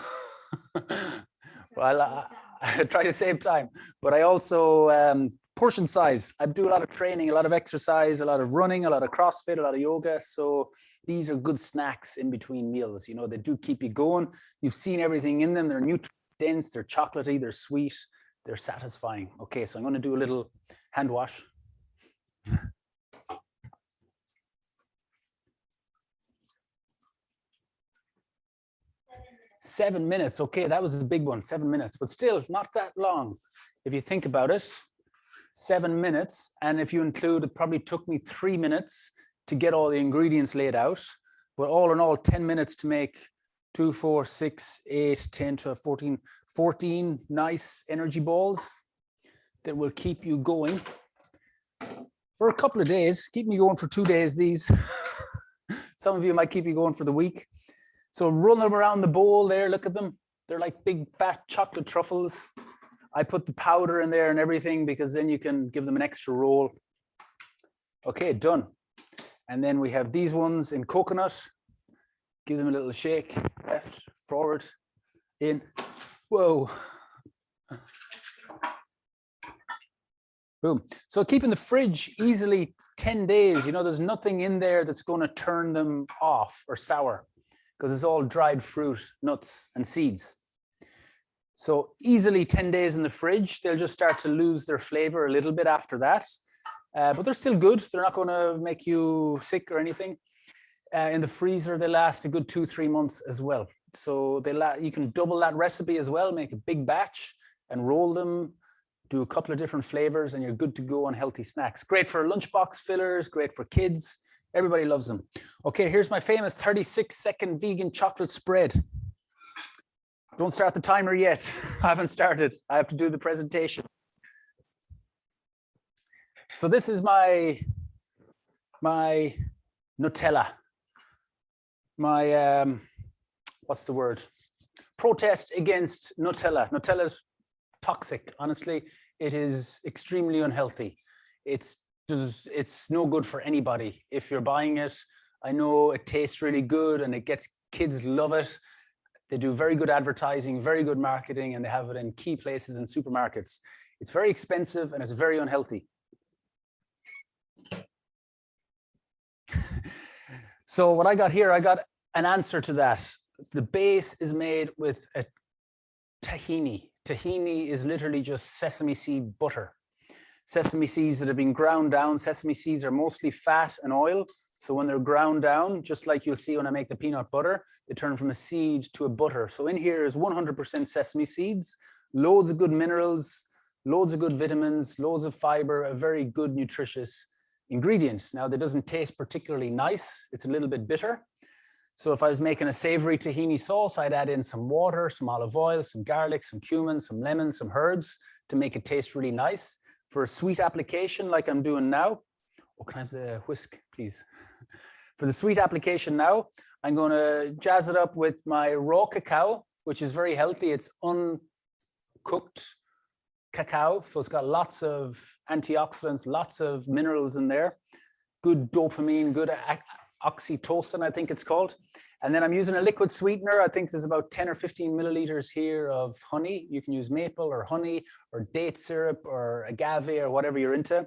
Well, I try to save time, but I also portion size. I do a lot of training, a lot of exercise, a lot of running, a lot of CrossFit, a lot of yoga. So these are good snacks in between meals. You know, they do keep you going. You've seen everything in them. They're nutrient dense, they're chocolatey, they're sweet, they're satisfying. Okay, so I'm going to do a little hand wash. 7 minutes. Okay, that was a big one, 7 minutes, but still not that long if you think about it. 7 minutes. And if you include, it probably took me 3 minutes to get all the ingredients laid out. But all in all, 10 minutes to make 2, 4, 6, 8, 10, 12, 14 nice energy balls that will keep you going for a couple of days. Keep me going for 2 days, these. Some of you might keep you going for the week. So roll them around the bowl there, look at them. They're like big fat chocolate truffles. I put the powder in there and everything because then you can give them an extra roll. Okay, done. And then we have these ones in coconut. Give them a little shake, left, forward, in. Whoa. Boom. So keep in the fridge easily 10 days. You know, there's nothing in there that's going to turn them off or sour because it's all dried fruit, nuts, and seeds. So easily 10 days in the fridge. They'll just start to lose their flavor a little bit after that. But they're still good. They're not going to make you sick or anything. In the freezer, they last a good 2-3 months as well. So you can double that recipe as well, make a big batch and roll them, do a couple of different flavors, and you're good to go on healthy snacks. Great for lunchbox fillers, great for kids. Everybody loves them. Okay, here's my famous 36-second vegan chocolate spread. Don't start the timer yet. I haven't started. I have to do the presentation. So this is my Nutella. My, what's the word? Protest against Nutella. Nutella is toxic. Honestly, it is extremely unhealthy. It's no good for anybody. If you're buying it, I know it tastes really good and kids love it. They do very good advertising, very good marketing, and they have it in key places in supermarkets. It's very expensive and it's very unhealthy. So what I got here, I got an answer to that. The base is made with a tahini. Tahini is literally just sesame seed butter. Sesame seeds that have been ground down. Sesame seeds are mostly fat and oil. So when they're ground down, just like you'll see when I make the peanut butter, they turn from a seed to a butter. So in here is 100% sesame seeds, loads of good minerals, loads of good vitamins, loads of fiber, a very good nutritious ingredient. Now that doesn't taste particularly nice. It's a little bit bitter. So if I was making a savory tahini sauce, I'd add in some water, some olive oil, some garlic, some cumin, some lemon, some herbs to make it taste really nice. For a sweet application like I'm doing now, oh, can I have the whisk, please? For the sweet application now, I'm going to jazz it up with my raw cacao, which is very healthy. It's uncooked cacao, so it's got lots of antioxidants, lots of minerals in there, good dopamine, good oxytocin, I think it's called. And then I'm using a liquid sweetener. I think there's about 10 or 15 milliliters here of honey. You can use maple or honey or date syrup or agave or whatever you're into.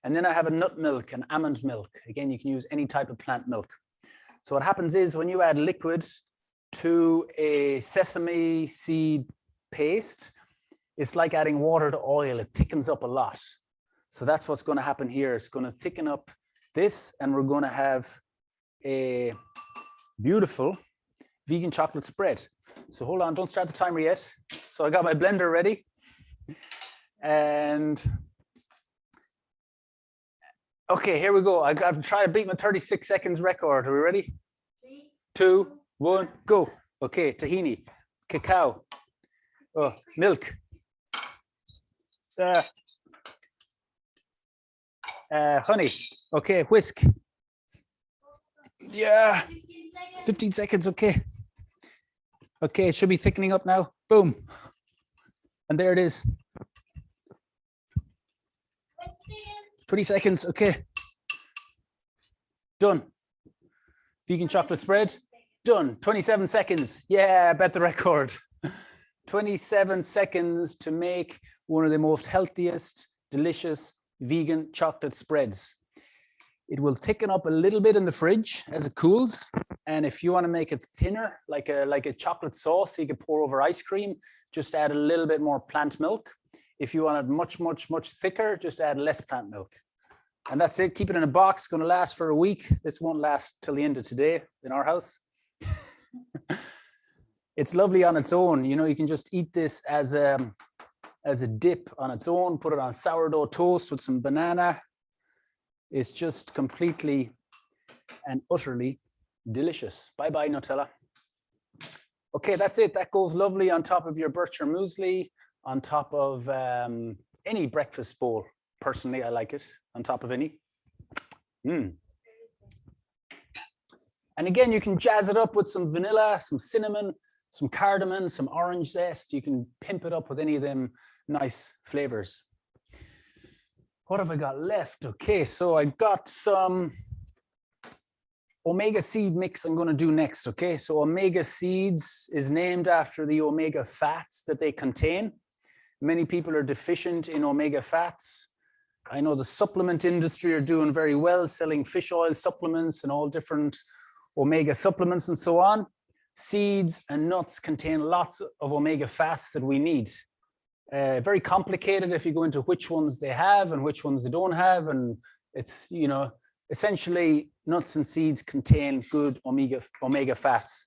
And then I have a nut milk and almond milk. Again, you can use any type of plant milk. So what happens is when you add liquid to a sesame seed paste, it's like adding water to oil. It thickens up a lot. So that's what's going to happen here. It's going to thicken up this, and we're going to have a beautiful vegan chocolate spread. So hold on, don't start the timer yet. So I got my blender ready. And okay, here we go. I got to try to beat my 36 seconds record. Are we ready? 3, 2, 1, go. Okay, tahini, cacao, milk, honey. Okay, whisk. Yeah, 15 seconds. Okay. Okay, it should be thickening up now. Boom. And there it is. 20 seconds. Okay. Done. Vegan chocolate spread. Done. 27 seconds. Yeah, I bet the record. 27 seconds to make one of the most healthiest, delicious vegan chocolate spreads. It will thicken up a little bit in the fridge as it cools. And if you want to make it thinner, like a chocolate sauce, you could pour over ice cream, just add a little bit more plant milk. If you want it much, much, much thicker, just add less plant milk. And that's it. Keep it in a box. Going to last for a week. This won't last till the end of today in our house. It's lovely on its own. You know, you can just eat this as as a dip on its own, put it on sourdough toast with some banana. It's just completely and utterly delicious. Bye-bye, Nutella. Okay, that's it. That goes lovely on top of your Bircher Muesli, on top of any breakfast bowl. Personally, I like it on top of any. And again, you can jazz it up with some vanilla, some cinnamon, some cardamom, some orange zest. You can pimp it up with any of them nice flavors. What have I got left? Okay, so I got some omega seed mix I'm going to do next. Okay, so omega seeds is named after the omega fats that they contain. Many people are deficient in omega fats. I know the supplement industry are doing very well, selling fish oil supplements and all different omega supplements and so on. Seeds and nuts contain lots of omega fats that we need. Very complicated if you go into which ones they have and which ones they don't have. And it's, you know, essentially nuts and seeds contain good omega fats,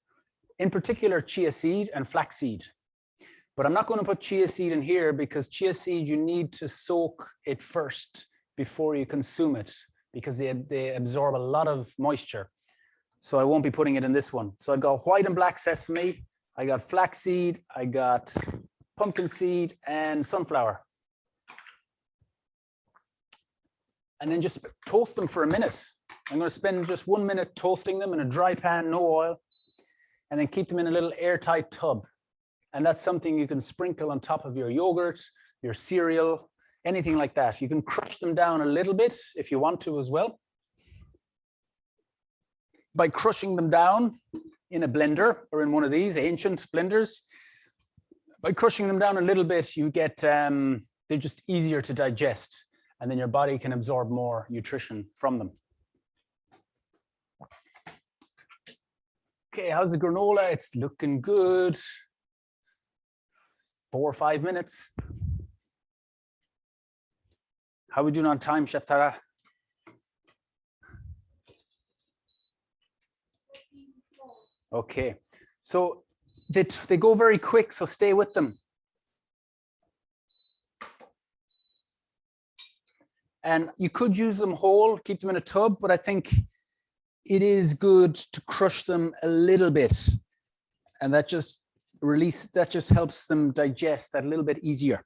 in particular chia seed and flax seed. But I'm not going to put chia seed in here because chia seed, you need to soak it first before you consume it because they absorb a lot of moisture. So I won't be putting it in this one. So I got white and black sesame, I got flax seed, I got pumpkin seed and sunflower. And then just toast them for a minute. I'm going to spend just 1 minute toasting them in a dry pan, no oil, and then keep them in a little airtight tub. And that's something you can sprinkle on top of your yogurt, your cereal, anything like that. You can crush them down a little bit if you want to as well. By crushing them down in a blender or in one of these ancient blenders, by crushing them down a little bit, you get, they're just easier to digest, and then your body can absorb more nutrition from them. Okay, how's the granola? It's looking good. 4 or 5 minutes. How are we doing on time, Chef Tara? Okay, so they go very quick, so stay with them. And you could use them whole, keep them in a tub, but I think it is good to crush them a little bit. And that just helps them digest that a little bit easier.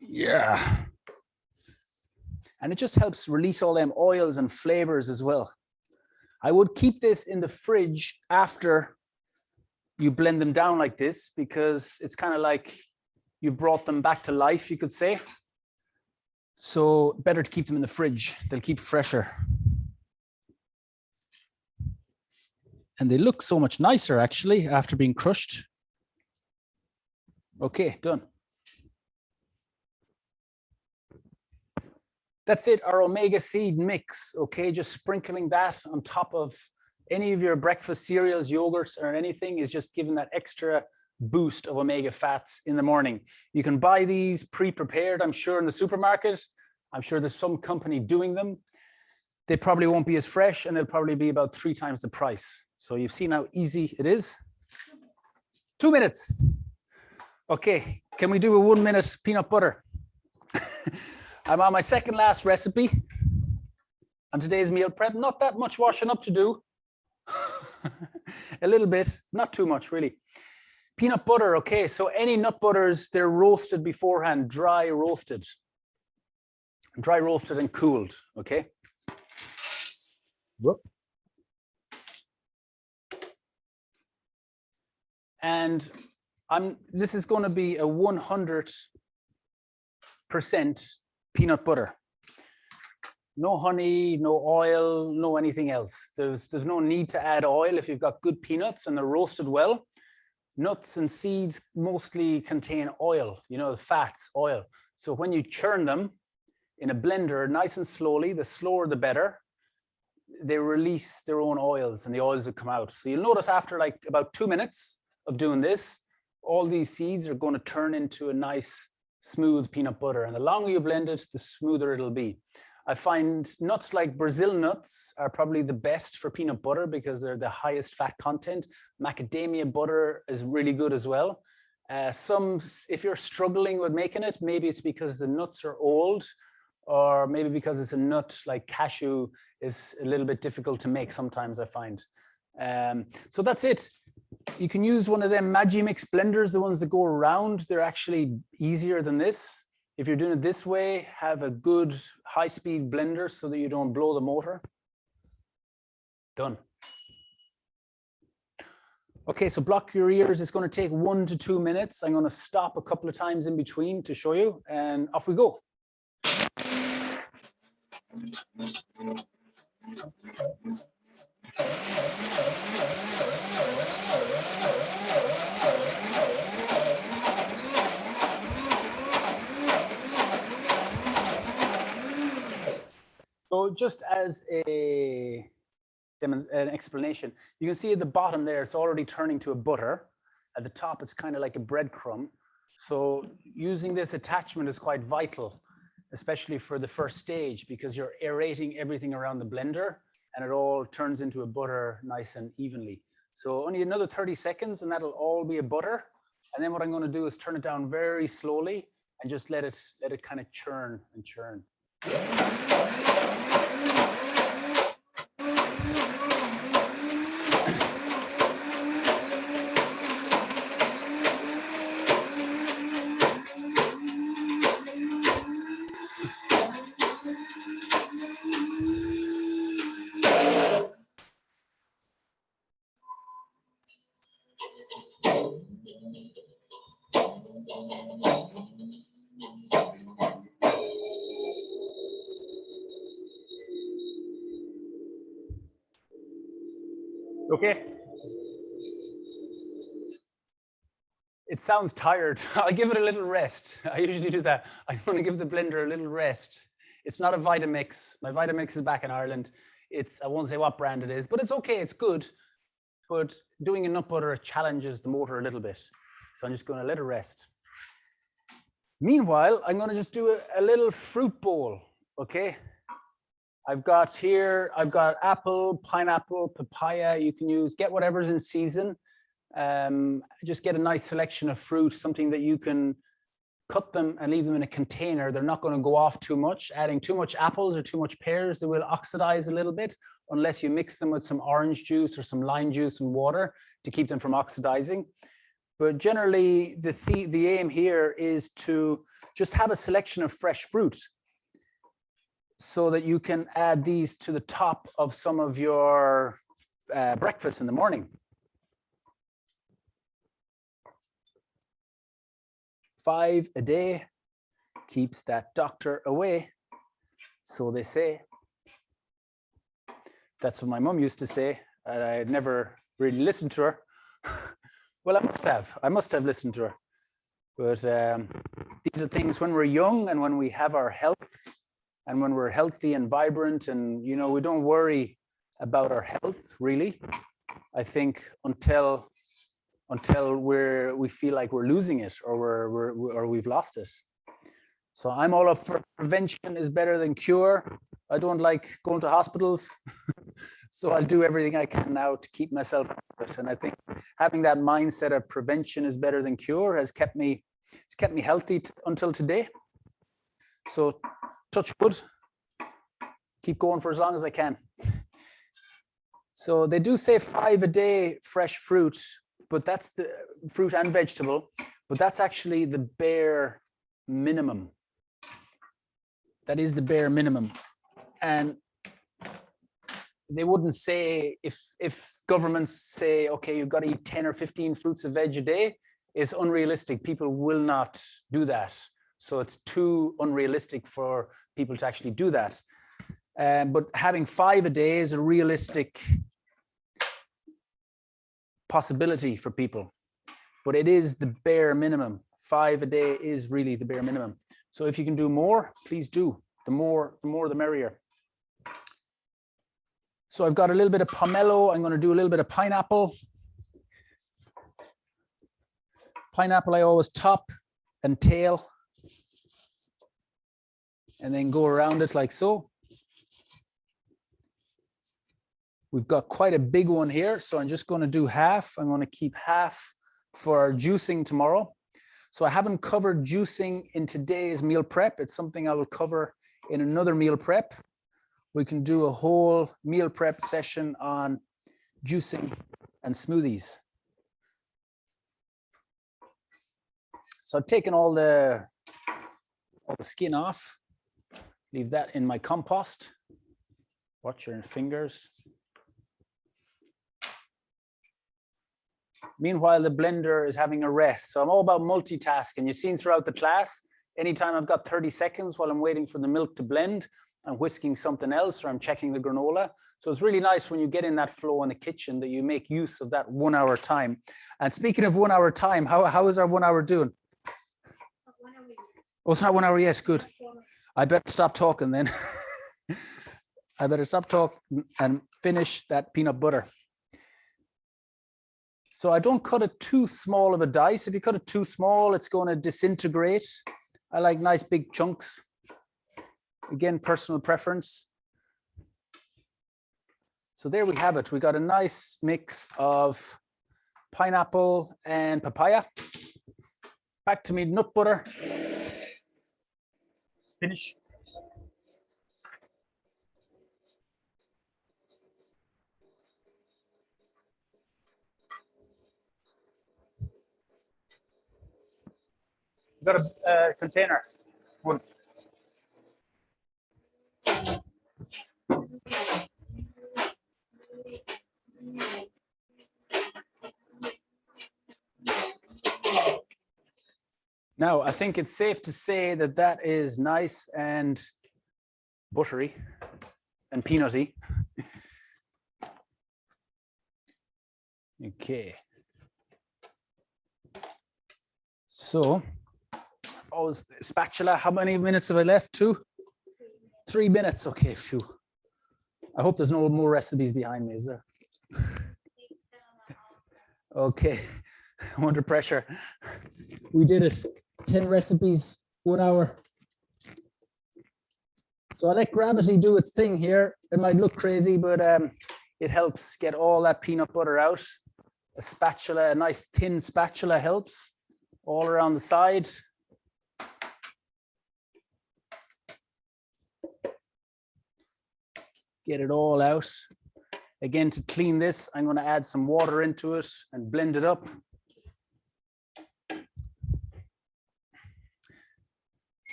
Yeah. And it just helps release all them oils and flavors as well. I would keep this in the fridge after you blend them down like this, because it's kind of like you've brought them back to life, you could say. So better to keep them in the fridge. They'll keep fresher. And they look so much nicer, actually, after being crushed. Okay, done. That's it, our omega seed mix, okay? Just sprinkling that on top of any of your breakfast cereals, yogurts, or anything is just giving that extra boost of omega fats in the morning. You can buy these pre-prepared, I'm sure, in the supermarket. I'm sure there's some company doing them. They probably won't be as fresh, and they'll probably be about 3 times the price. So you've seen how easy it is. 2 minutes. Okay, can we do a 1 minute peanut butter? I'm on my second last recipe on today's meal prep. Not that much washing up to do. A little bit, not too much really. Peanut butter, okay, so any nut butters, they're roasted beforehand, dry roasted and cooled, okay? Whoop. And this is going to be a 100% peanut butter. No honey, no oil, no anything else. There's no need to add oil if you've got good peanuts and they're roasted well. Nuts and seeds mostly contain oil, you know, the fats, oil. So when you churn them in a blender nice and slowly, the slower the better, they release their own oils and the oils will come out. So you'll notice after like about 2 minutes of doing this, all these seeds are going to turn into a nice smooth peanut butter. And the longer you blend it, the smoother it'll be. I find nuts like Brazil nuts are probably the best for peanut butter because they're the highest fat content. Macadamia butter is really good as well. If you're struggling with making it, maybe it's because the nuts are old, or maybe because it's a nut like cashew is a little bit difficult to make sometimes, I find. So that's it. You can use one of them Magimix blenders, the ones that go around. They're actually easier than this. If you're doing it this way, have a good high-speed blender so that you don't blow the motor. Done. Okay, so block your ears. It's going to take 1 to 2 minutes. I'm going to stop a couple of times in between to show you, and off we go. So just as an explanation, you can see at the bottom there, it's already turning to a butter. At the top, it's kind of like a breadcrumb. So using this attachment is quite vital, especially for the first stage, because you're aerating everything around the blender and it all turns into a butter nice and evenly. So only another 30 seconds and that'll all be a butter. And then what I'm going to do is turn it down very slowly and just let it kind of churn and churn. Okay. It sounds tired. I'll give it a little rest. I usually do that. I want to give the blender a little rest. It's not a Vitamix. My Vitamix is back in Ireland. I won't say what brand it is, but it's okay. It's good. But doing a nut butter challenges the motor a little bit. So I'm just going to let it rest. Meanwhile, I'm going to just do a little fruit bowl. Okay. I've got apple, pineapple, papaya. You can get whatever's in season. Just get a nice selection of fruit, something that you can cut them and leave them in a container. They're not going to go off too much. Adding too much apples or too much pears, they will oxidize a little bit unless you mix them with some orange juice or some lime juice and water to keep them from oxidizing. But generally, the aim here is to just have a selection of fresh fruit so that you can add these to the top of some of your breakfast in the morning. 5 a day keeps that doctor away, so they say. That's what my mum used to say, and I had never really listened to her. Well, I must have listened to her. But these are things when we're young and when we have our health and when we're healthy and vibrant and, you know, we don't worry about our health, really. I think until we feel like we're losing it or we've lost it. So I'm all up for prevention is better than cure. I don't like going to hospitals. So I'll do everything I can now to keep myself out of it. And I think having that mindset of prevention is better than cure has kept me healthy until today. So touch wood, keep going for as long as I can. So they do say 5 a day fresh fruit, but that's the fruit and vegetable, but that's actually the bare minimum. That is the bare minimum. And they wouldn't say, if governments say, okay, you've got to eat 10 or 15 fruits of veg a day, it's unrealistic. People will not do that. So it's too unrealistic for people to actually do that. But having 5 a day is a realistic possibility for people. But it is the bare minimum. 5 a day is really the bare minimum. So if you can do more, please do. The more the merrier. So I've got a little bit of pomelo. I'm going to do a little bit of pineapple. Pineapple, I always top and tail. And then go around it like so. We've got quite a big one here, so I'm just going to do half. I'm going to keep half for our juicing tomorrow. So I haven't covered juicing in today's meal prep. It's something I will cover in another meal prep. We can do a whole meal prep session on juicing and smoothies. So I've taken all the skin off. Leave that in my compost. Watch your fingers. Meanwhile, the blender is having a rest. So I'm all about multitasking. You've seen throughout the class, anytime I've got 30 seconds while I'm waiting for the milk to blend, I'm whisking something else or I'm checking the granola. So it's really nice when you get in that flow in the kitchen that you make use of that 1 hour time. And speaking of 1 hour time, how is our 1 hour doing? Oh, it's not 1 hour yet. Good. I better stop talking then. I better stop talking and finish that peanut butter. So I don't cut it too small of a dice. If you cut it too small, it's going to disintegrate. I like nice big chunks. Again, personal preference. So there we have it. We got a nice mix of pineapple and papaya. Back to me nut butter. Finish. Got a container. One. Now, I think it's safe to say that that is nice and buttery and peanutty. Okay. So, oh, spatula, how many minutes have I left? 2? 3 minutes. Okay, phew. I hope there's no more recipes behind me, is there? Okay, I'm under pressure. We did it. 10 recipes, 1 hour. So I let gravity do its thing here. It might look crazy, but it helps get all that peanut butter out. A spatula, a nice thin spatula helps all around the side. Get it all out. Again, to clean this, I'm going to add some water into it and blend it up.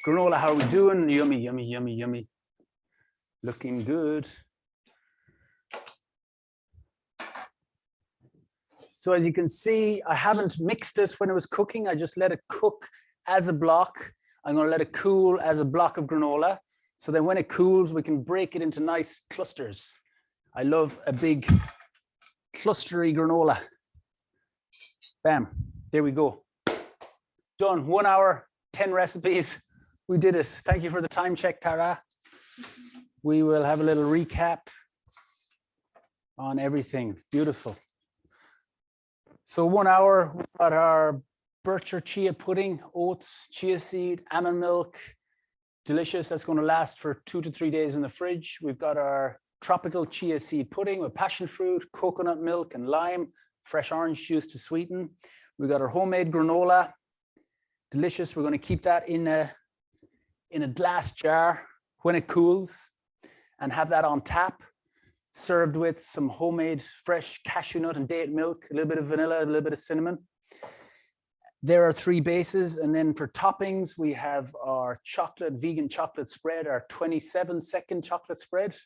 Granola, how are we doing? Yummy, yummy, yummy, yummy. Looking good. So as you can see, I haven't mixed it when it was cooking. I just let it cook as a block. I'm going to let it cool as a block of granola. So then when it cools, we can break it into nice clusters. I love a big clustery granola. Bam, there we go. Done, 1 hour, 10 recipes. We did it. Thank you for the time check, Tara. We will have a little recap on everything. Beautiful. So 1 hour, we got our Bircher chia pudding, oats, chia seed, almond milk. Delicious. That's going to last for 2 to 3 days in the fridge. We've got our tropical chia seed pudding with passion fruit, coconut milk and lime, fresh orange juice to sweeten. We've got our homemade granola. Delicious. We're going to keep that in a glass jar when it cools and have that on tap, served with some homemade fresh cashew nut and date milk, a little bit of vanilla, a little bit of cinnamon. There are 3 bases. And then for toppings, we have our vegan chocolate spread, our 27-second chocolate spread.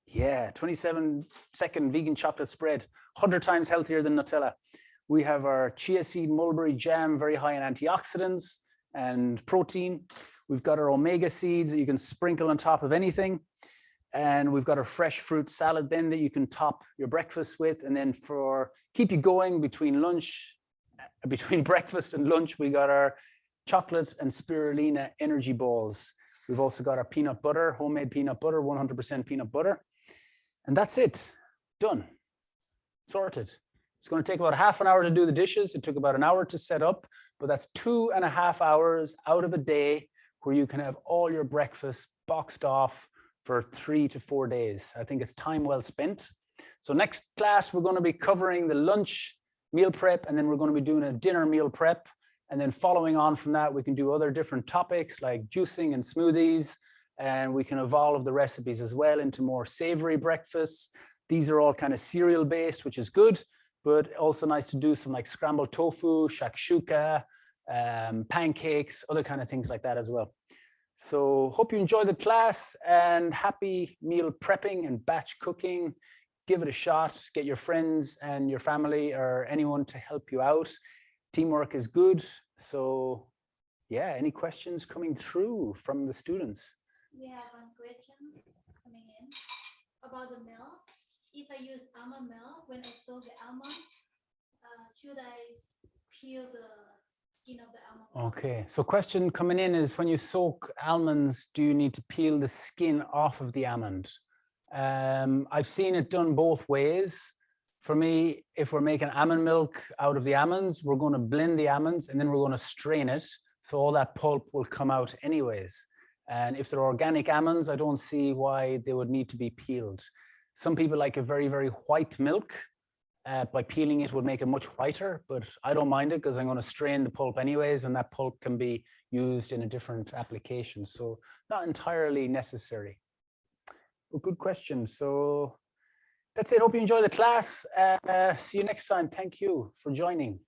Yeah, 27-second vegan chocolate spread, 100 times healthier than Nutella. We have our chia seed mulberry jam, very high in antioxidants and protein. We've got our omega seeds that you can sprinkle on top of anything. And we've got our fresh fruit salad then that you can top your breakfast with. And then for keep you going between breakfast and lunch, we got our chocolate and spirulina energy balls. We've also got our peanut butter, homemade peanut butter, 100% peanut butter. And that's it, done, sorted. It's going to take about half an hour to do the dishes. It took about an hour to set up, but that's 2.5 hours out of a day where you can have all your breakfast boxed off for 3 to 4 days. I think it's time well spent. So next class, we're going to be covering the lunch meal prep, and then we're going to be doing a dinner meal prep. And then following on from that, we can do other different topics like juicing and smoothies. And we can evolve the recipes as well into more savory breakfasts. These are all kind of cereal based, which is good, but also nice to do some like scrambled tofu, shakshuka, pancakes, other kind of things like that as well. So hope you enjoy the class and happy meal prepping and batch cooking. Give it a shot, get your friends and your family or anyone to help you out. Teamwork is good. So yeah, any questions coming through from the students? We have one question coming in about the milk. If I use almond milk, when I soak the almond, should I peel the skin of the almond? Okay, so question coming in is when you soak almonds, do you need to peel the skin off of the almond? I've seen it done both ways. For me, if we're making almond milk out of the almonds, we're going to blend the almonds and then we're going to strain it. So all that pulp will come out anyways. And if they're organic almonds, I don't see why they would need to be peeled. Some people like a very, very white milk. By peeling it would make it much whiter, but I don't mind it because I'm going to strain the pulp anyways, and that pulp can be used in a different application. So not entirely necessary. Well, good question. So that's it. Hope you enjoy the class. See you next time. Thank you for joining.